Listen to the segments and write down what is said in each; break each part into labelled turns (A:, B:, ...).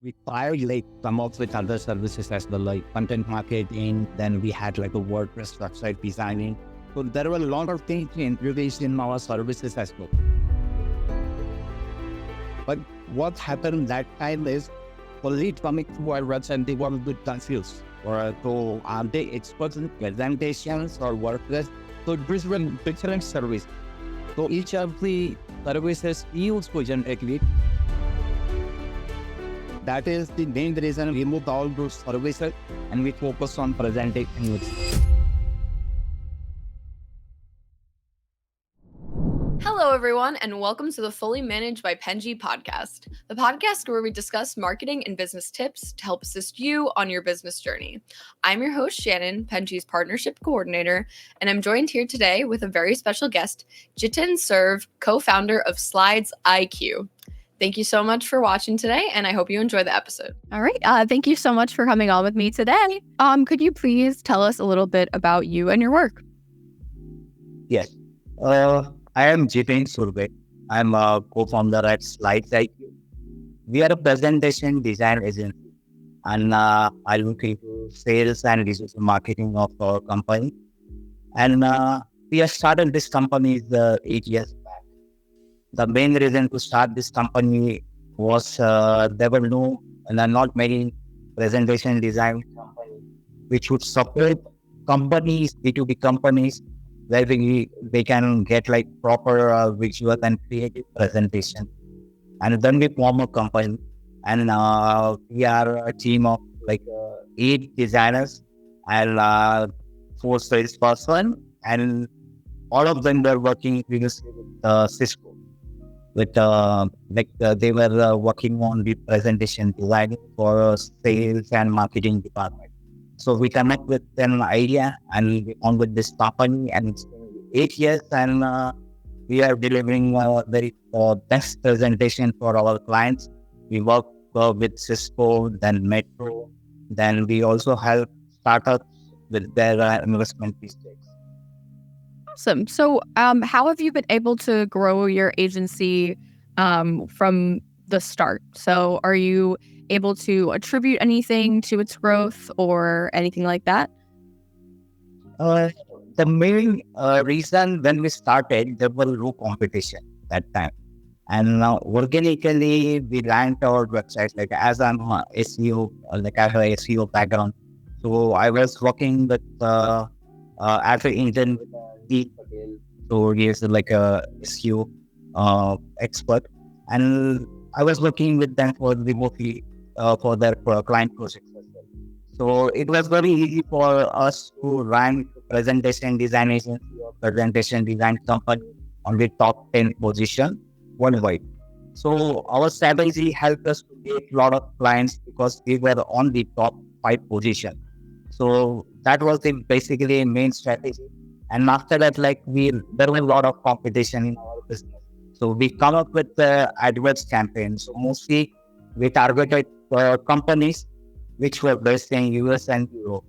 A: We tried like some of with other services as well, like content marketing. Then we had like a WordPress website designing. So there were a lot of things we introduced in our services as well. But what happened that time is only coming to our website, they were a bit confused. Or so are they experts in presentations or WordPress? So this was different service. So each of the services used to generate lead. That is the main reason we removed all those services and we focus on presentation.
B: Hello, everyone, and welcome to the Fully Managed by Penji podcast, the podcast where we discuss marketing and business tips to help assist you on your business journey. I'm your host, Shannon, Penji's partnership coordinator, and I'm joined here today with a very special guest, Jiten Surve, co-founder of SlidesIQ. Thank you so much for watching today, and I hope you enjoy the episode.
C: All right. Thank you so much for coming on with me today. Could you please tell us a little bit about you and your work?
A: Yes. I am Jiten Surve. I'm a co-founder at SlidesIQ. We are a presentation design agency, and I look into sales and digital marketing of our company. And we have started this company 8 years back. The main reason to start this company was there were not many presentation design companies which would support companies, B2B companies, where they can get like proper visual and creative presentation. And then we form a company, and we are a team of like 8 designers and 4 salesperson, and all of them were working previously with Cisco. They were working on the presentation design for sales and marketing department. So we come up with an idea and we on with this company, and it's been 8 years, and we are delivering very best presentation for our clients. We work with Cisco, then Metro, then we also help startups with their investment mistakes.
C: Awesome. So how have you been able to grow your agency from the start? So are you able to attribute anything to its growth or anything like that?
A: The main reason when we started, there was no competition that time. And organically, we ranked our website, like as I'm SEO, like I have a SEO background. So I was working with as an intern with Deep Patel. So he is like a SEO expert. And I was working with them for remotely for their client projects as well. So it was very easy for us to rank presentation design agency or presentation design company on the top 10 position worldwide. So our strategy helped us to get a lot of clients because we were on the top 5 position. So that was the basically main strategy. And after that, there was a lot of competition in our business. So we come up with the AdWords campaign. So mostly we targeted companies which were based in US and Europe.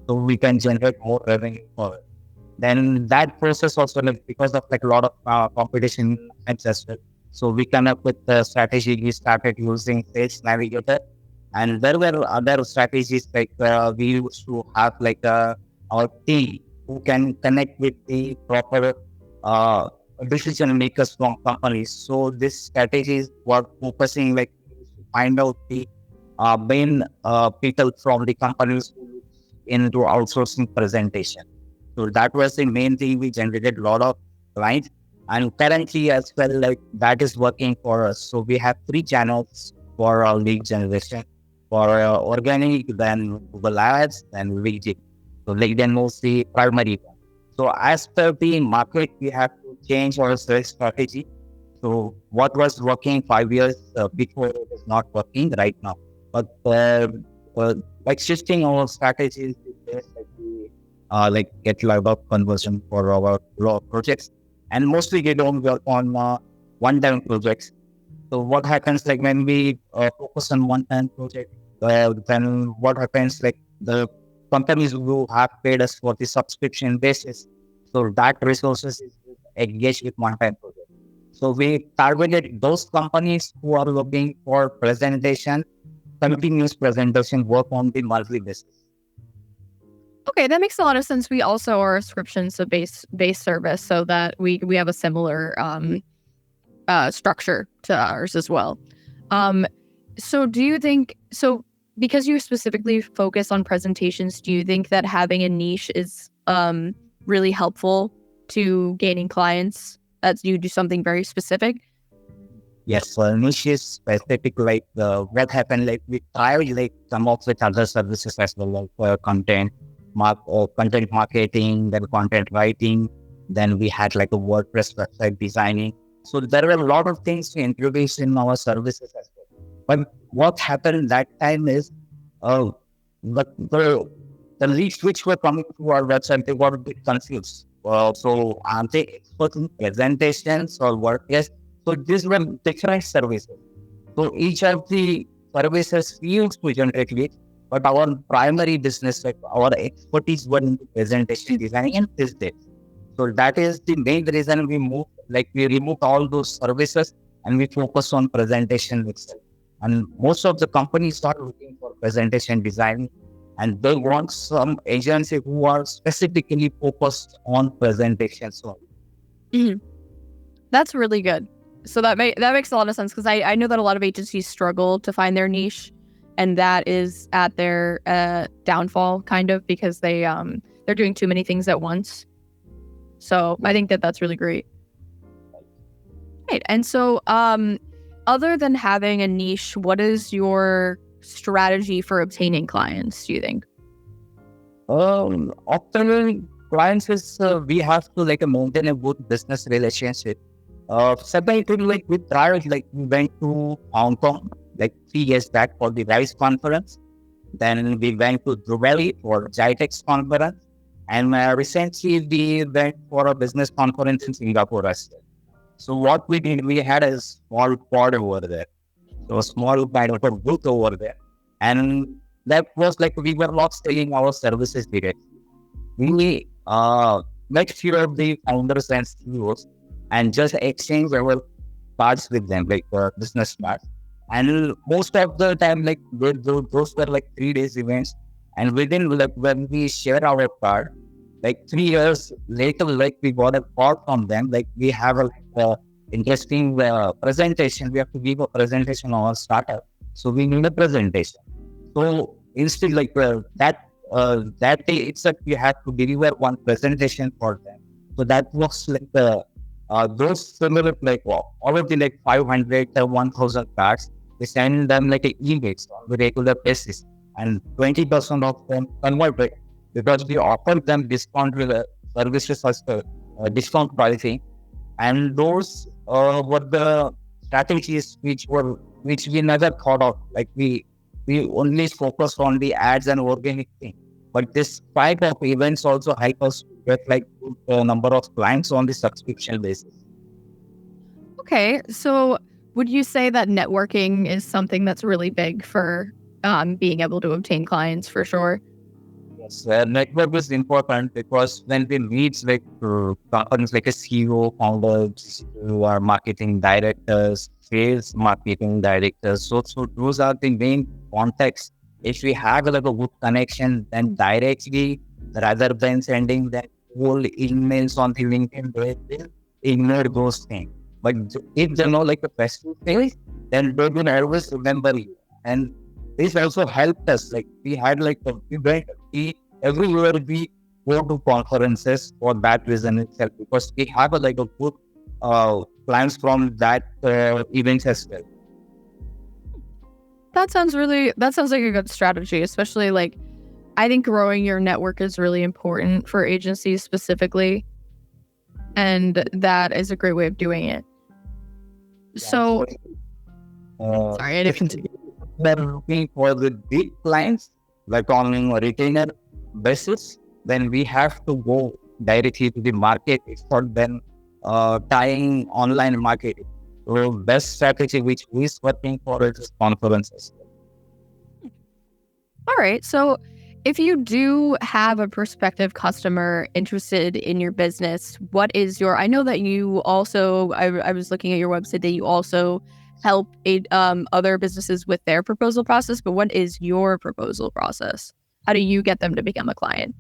A: So we can generate more revenue for it. Then that process also, because of a lot of competition as well. So we come up with the strategy. We started using Sales Navigator. And there were other strategies we used to have our team who can connect with the proper decision makers from companies. So this strategies were focusing to find out the main people from the companies who into outsourcing presentation. So that was the main thing. We generated a lot of clients, and currently as well, that is working for us. So we have 3 channels for our lead generation. For organic, then Google Ads, then LinkedIn. So LinkedIn mostly primary. So as per the market, we have to change our sales strategy. So what was working 5 years before, it is not working right now. But shifting our strategies is get a lot of conversion for our projects. And mostly we don't work on one-time projects. So what happens when we focus on one-time project, then what happens the companies who have paid us for the subscription basis. So that resources is engaged with one-time project. So we targeted those companies who are looking for presentation continuous presentation work on the monthly basis.
C: Okay, that makes a lot of sense. We also are a subscription, so base service, so that we have a similar structure to ours as well. So do you think because you specifically focus on presentations, do you think that having a niche is really helpful to gaining clients as you do something very specific?
A: Yes, niche is specific, like what happened, like we tried like some of the other services as well, like content marketing, then content writing, then we had like a WordPress website designing. So there were a lot of things to introduce in our services as well. But what happened that time is the leads which were coming to our website, they were a bit confused. So are they expert in presentations or WordPress? So these were different services. So each of the services we used to generate leads, but our primary business, like our expertise were in presentation designing and this day. So that is the main reason we removed all those services and we focus on presentation itself. And most of the companies start looking for presentation design, and they want some agency who are specifically focused on presentations.
C: That's really good. So that makes a lot of sense, because I know that a lot of agencies struggle to find their niche, and that is at their downfall, kind of, because they're doing too many things at once. So I think that that's really great. Right. And so other than having a niche, what is your strategy for obtaining clients, do you think?
A: Often clients is we have to maintain a good business relationship. Separately, we tried, we went to Hong Kong 3 years back for the RISE conference. Then we went to Dubai for Jitex conference. And recently we went for a business conference in Singapore as well. So what we did, we had a small pod over there. So a small kind of a booth over there. And that was we were not selling our services directly. We met few of the founders and CEOs and just exchange our cards with them, business cards. And most of the time, those were 3 days events. And within, when we share our card, 3 years later, we got a call from them. We have a interesting presentation. We have to give a presentation on our startup. So we need a presentation. So instead, that day itself, we had to deliver one presentation for them. So that was those similar, already 500 to 1,000 cards. We send them emails on a regular basis, and 20% of them converted because we offered them discount services as discount pricing. And those were the strategies which we never thought of. We only focus on the ads and organic thing. But this type of events also help us get good number of clients on the subscription basis.
C: Okay, so would you say that networking is something that's really big for being able to obtain clients, for sure?
A: Yes, network is important because when we meet companies like a CEO, founders, who are marketing directors, sales marketing directors, so those are the main contacts. If we have a good connection, then directly, rather than sending them whole emails on the LinkedIn, they will ignore those things. But if they know a face-to-face, then they will always remember you. And this also helped us. We had everywhere we go to conferences for that reason itself, because we have a good plans from that events as well.
C: That sounds like a good strategy, especially I think growing your network is really important for agencies specifically, and that is a great way of doing it. So, sorry, I didn't continue.
A: They're looking for the big clients, on a retainer basis, then we have to go directly to the market for them tying online marketing. So best strategy which is working for it is conferences.
C: All right. So if you do have a prospective customer interested in your business, what is I know that you also, I was looking at your website, that you also help other businesses with their proposal process, but what is your proposal process? How do you get them to become a client?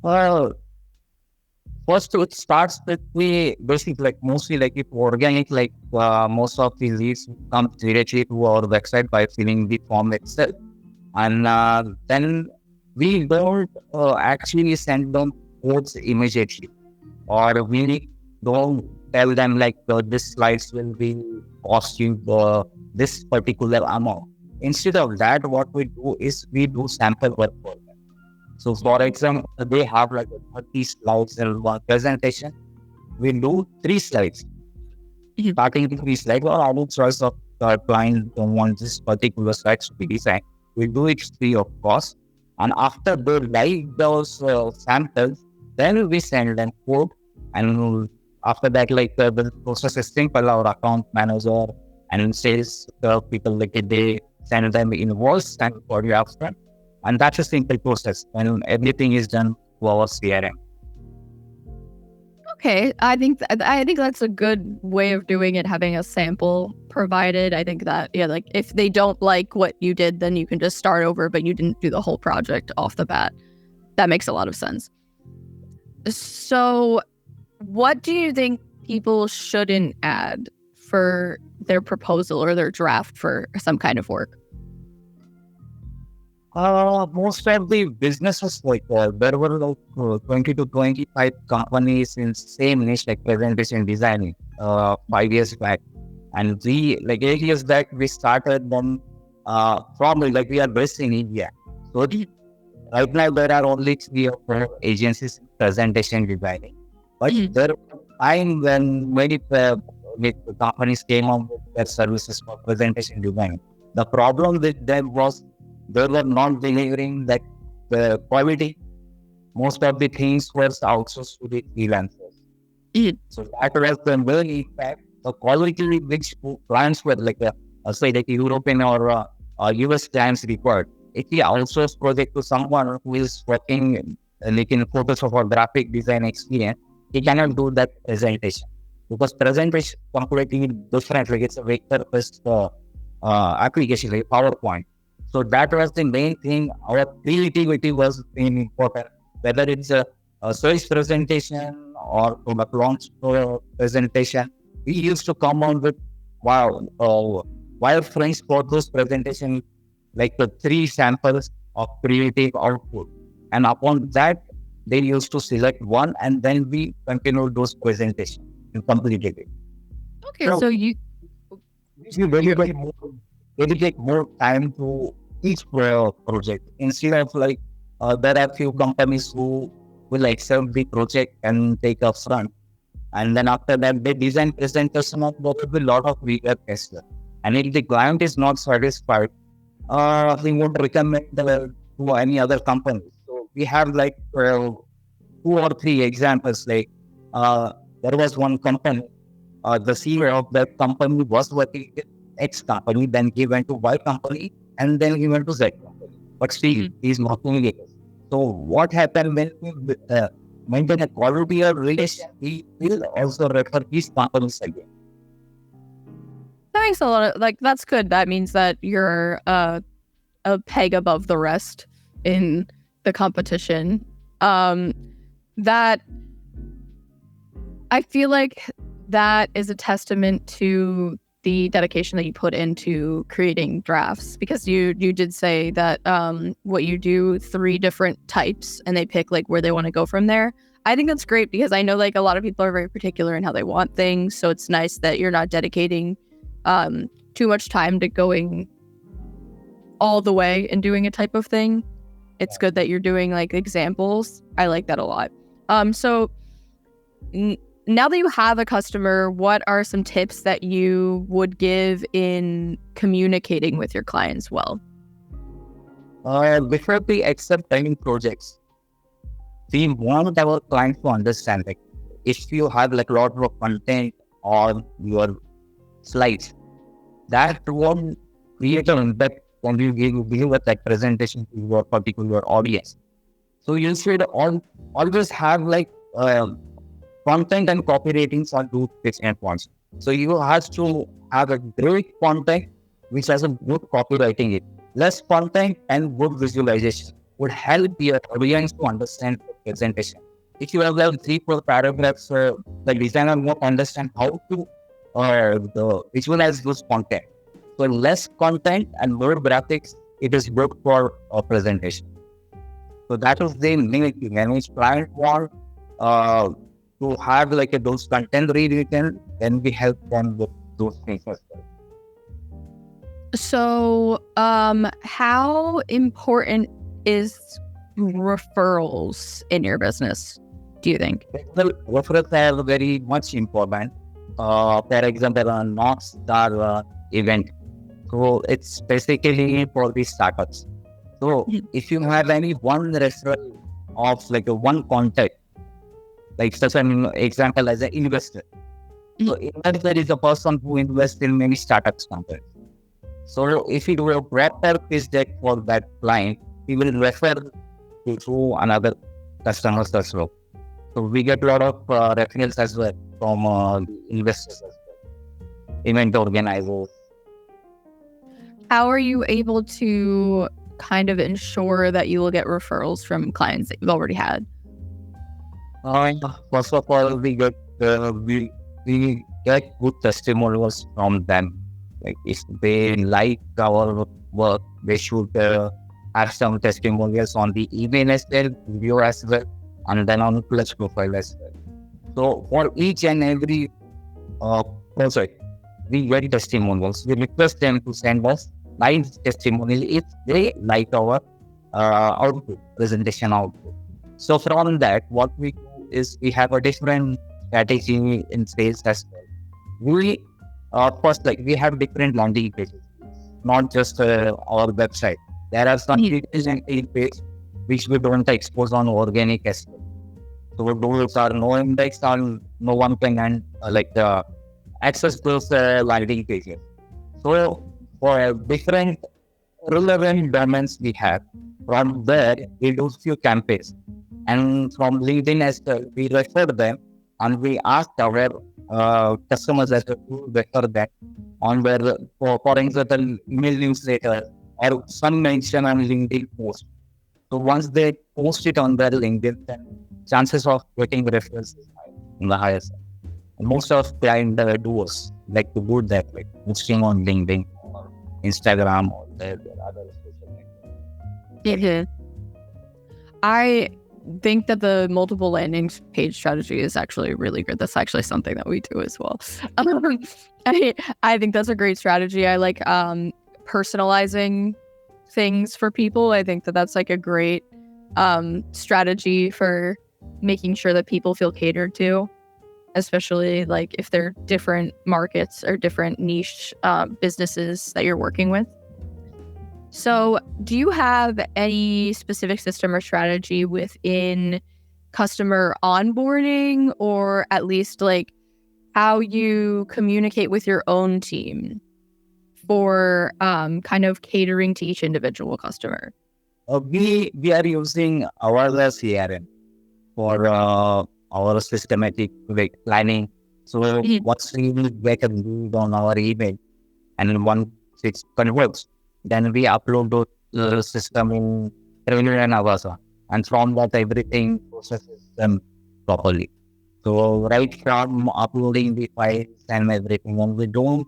A: Well, first it starts with the basic, like mostly like if organic, like most of the leads come directly to our website by filling the form itself. And then we don't actually send them quotes immediately, or we don't tell them like this slides will be cost you this particular amount. Instead of that, what we do is we do sample work for them. So for example, they have like 30 slides in one presentation. We do 3 slides. Starting with 3 slides, or our choice of client don't want this particular slides to be designed. We do it free of cost. And after they like those samples, then we send them code. And after that, like the process is simple. Our account manager and sales people, like they send them invoice and for you upfront. And that's a simple process when everything is done to our CRM.
C: Okay, I think that's a good way of doing it, having a sample provided. I think that, yeah, like if they don't like what you did, then you can just start over, but you didn't do the whole project off the bat. That makes a lot of sense. So what do you think people shouldn't add for their proposal or their draft for some kind of work?
A: Most of the businesses, like there were like 20 to 25 companies in same niche, like presentation designing, 5 years back. And we, like 8 years back, we started them from, like we are based in India. So right now there are only 3 or 4 agencies in presentation designing. But there was a time when many companies came up with their services for presentation design. The problem with them was they were not delivering like the quality. Most of the things were outsourced to the freelancers. So that was the main impact. The quality which clients were like, say like European or US clients required. If we outsource project to someone who is working like in Photoshop or graphic design experience, he cannot do that presentation because presentation completely different. Like it's a vector-based application like PowerPoint. So that was the main thing. Our creativity was being important, whether it's a sales presentation or product launch presentation. We used to come on with wireframes for those presentation, like the 3 samples of creative output. And upon that, they used to select one and then we continued those presentations and completed it.
C: Okay, so you
A: dedicate more time to each project instead of like there are few companies who will accept the project and take up front, and then after that they design presentation of what will be a lot of rework as well. And if the client is not satisfied, he won't recommend to any other company. So we have like 2 or 3 examples. Like there was one company, the CEO of that company was working with X company, then he went to Y company, and then he went to Z company. But still, he's not doing it. So what happened when we maintain a quality of relation, he will also refer his companies again.
C: That makes a lot of, like, that's good. That means that you're a peg above the rest in the competition. That I feel like that is a testament to the dedication that you put into creating drafts, because you did say that what you do 3 different types and they pick like where they want to go from there. I think that's great because I know like a lot of people are very particular in how they want things. So it's nice that you're not dedicating too much time to going all the way and doing a type of thing. It's good that you're doing like examples. I like that a lot. So now that you have a customer, what are some tips that you would give in communicating with your clients well?
A: Before we accept any projects, we want our clients to understand that if you have like a lot of content on your slides, that won't create an impact when you give a like presentation to your particular audience. So you should always have like content and copywriting are 2 different points. So you have to have a great content which has a good copywriting it. Less content and good visualization would help your audience to understand the presentation. If you have like 3-4 paragraphs, the designer won't understand how to visualize those content. So less content and more graphics, it is good for a presentation. So that is the main thing. And each client want to have like those content rewritten, then we help them with those things as well.
C: So, how important is referrals in your business, do you think?
A: Well, referrals are very much important. For example, a North Star event. So it's basically for the startups. So if you have any one referral of like a one contact, like such an example as an investor. So investor is a person who invests in many startups companies. So if you do a better pitch deck for that client, he will refer you to another customers as well. So we get a lot of referrals as well from investors as well, event organizers.
C: How are you able to kind of ensure that you will get referrals from clients that you've already had?
A: First of all, we get good testimonials from them. Like if they like our work, they should have some testimonials on the email as well, video as well, and then on Plus profile as well. So for each and every project, we get testimonials. We request them to send us nice testimonial if they like our output, presentation output. So from that, what we do is we have a different strategy in sales as well. We first, like we have different landing pages, not just our website. There are some pages which we don't expose on organic as well. So those are no index and no one can access those landing pages. So for different relevant domains we have, from there we do few campaigns, and from LinkedIn as well, we refer them and we ask our customers as well to refer that on where for example email newsletter or some mention on LinkedIn post. So once they post it on their LinkedIn, then chances of getting referrals is high, on the higher side. And most of client doers like to do that, like posting on LinkedIn or Instagram or their other social media.
C: I think that the multiple landing page strategy is actually really good. That's actually something that we do as well. I think that's a great strategy. I like personalizing things for people. I think that that's like a great strategy for making sure that people feel catered to, especially like if they're different markets or different niche businesses that you're working with. So do you have any specific system or strategy within customer onboarding, or at least like how you communicate with your own team for kind of catering to each individual customer?
A: We are using our CRM for our systematic planning. So once we get a lead on our email, and once it converts, then we upload the system in Revenue and Avasa, and from that everything processes them properly. So right from uploading the files and everything, and we don't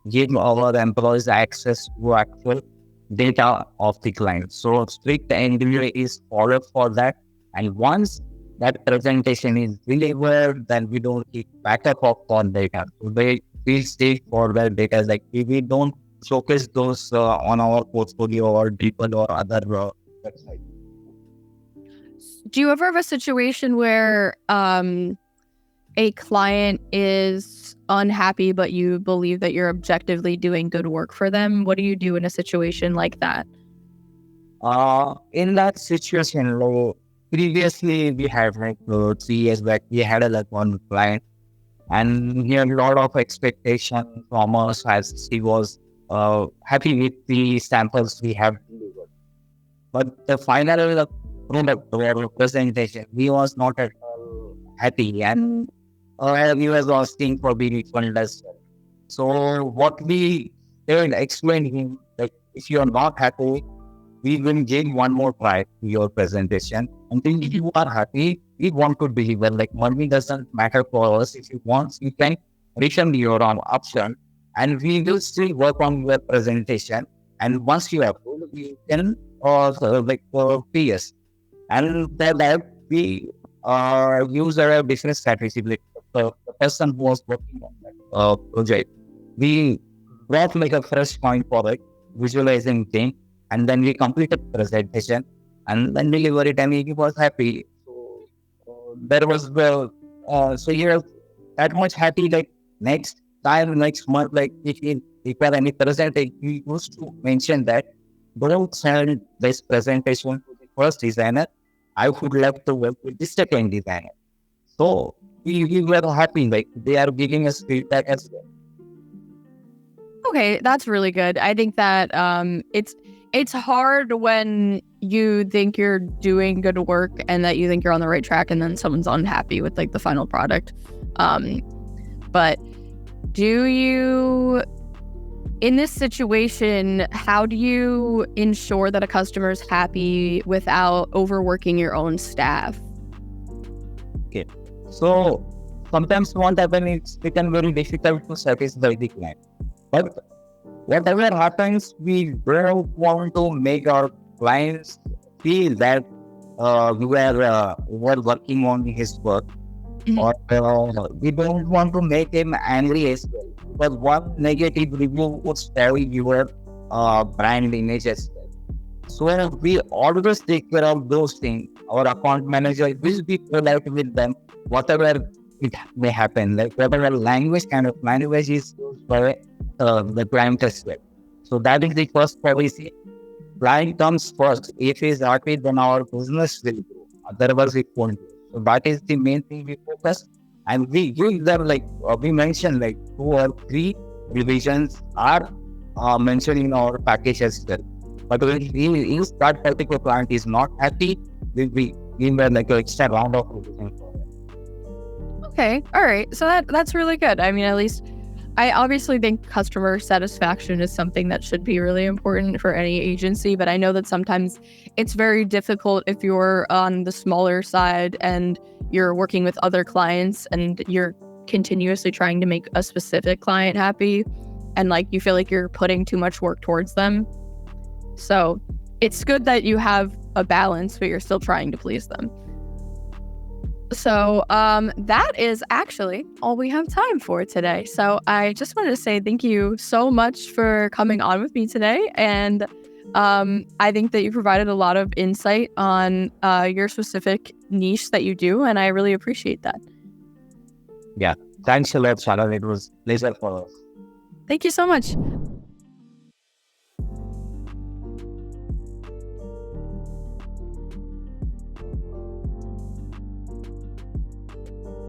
A: give our employees access to actual data of the client. So strict NDA is followed for that. And once that presentation is delivered, then we don't keep backup of our data. So we stay for their data. Like we don't showcase those on our portfolio or people or other websites.
C: Do you ever have a situation where a client is unhappy, but you believe that you're objectively doing good work for them? What do you do in a situation like that?
A: In that situation, previously we had 3 years back, we had one client, and he had a lot of expectation from us as he was happy with the samples we have delivered. But the final product or presentation, he was not at all happy, and he was asking for the refund as well. So what we explain him, like if you are not happy, we will give one more try to your presentation. Until you are happy, we want to deliver. Like money doesn't matter for us. If you want, you can return your own option, and we will still work on your presentation. And once you have, you can pay us. And that we use our business strategy. Like the person who was working on that project, we brought like a fresh point for it, visualizing thing, and then we completed the presentation, and then deliver it, and he was happy. So there was so he was that much happy. Like next time, next month, like if he had any presentation, he used to mention that don't send this presentation to the first designer. I would love to work with the second designer. So we were happy, like they are giving us feedback as well.
C: Okay, that's really good. I think that it's hard when you think you're doing good work and that you think you're on the right track, and then someone's unhappy with like the final product. But do you, in this situation, how do you ensure that a customer is happy without overworking your own staff?
A: Okay. So sometimes what happens, it's become very difficult to service the client. But whatever happens, we don't want to make our clients feel that we were working on his work, or we don't want to make him angry as well. But one negative review would spoil your brand image as well. So we always take care of those things. Our account manager will be polite with them, whatever it may happen. Like whatever language is used by the client as well. So that is the first policy. Client comes first. If he is happy, then our business will grow. Otherwise, it won't grow. So that is the main thing we focus. And we give them, like we mentioned, like 2 or 3 revisions are mentioned in our package as well. But if that particular client is not happy, we give them like an extra round of revision for them.
C: Okay, all right. So that's really good. I mean, at least I obviously think customer satisfaction is something that should be really important for any agency, but I know that sometimes it's very difficult if you're on the smaller side and you're working with other clients and you're continuously trying to make a specific client happy, and like you feel like you're putting too much work towards them. So it's good that you have a balance, but you're still trying to please them. So that is actually all we have time for today. So I just wanted to say thank you so much for coming on with me today. And I think that you provided a lot of insight on your specific niche that you do. And I really appreciate that.
A: Yeah. Thanks a lot, Shannon. It was a pleasure for us.
C: Thank you so much.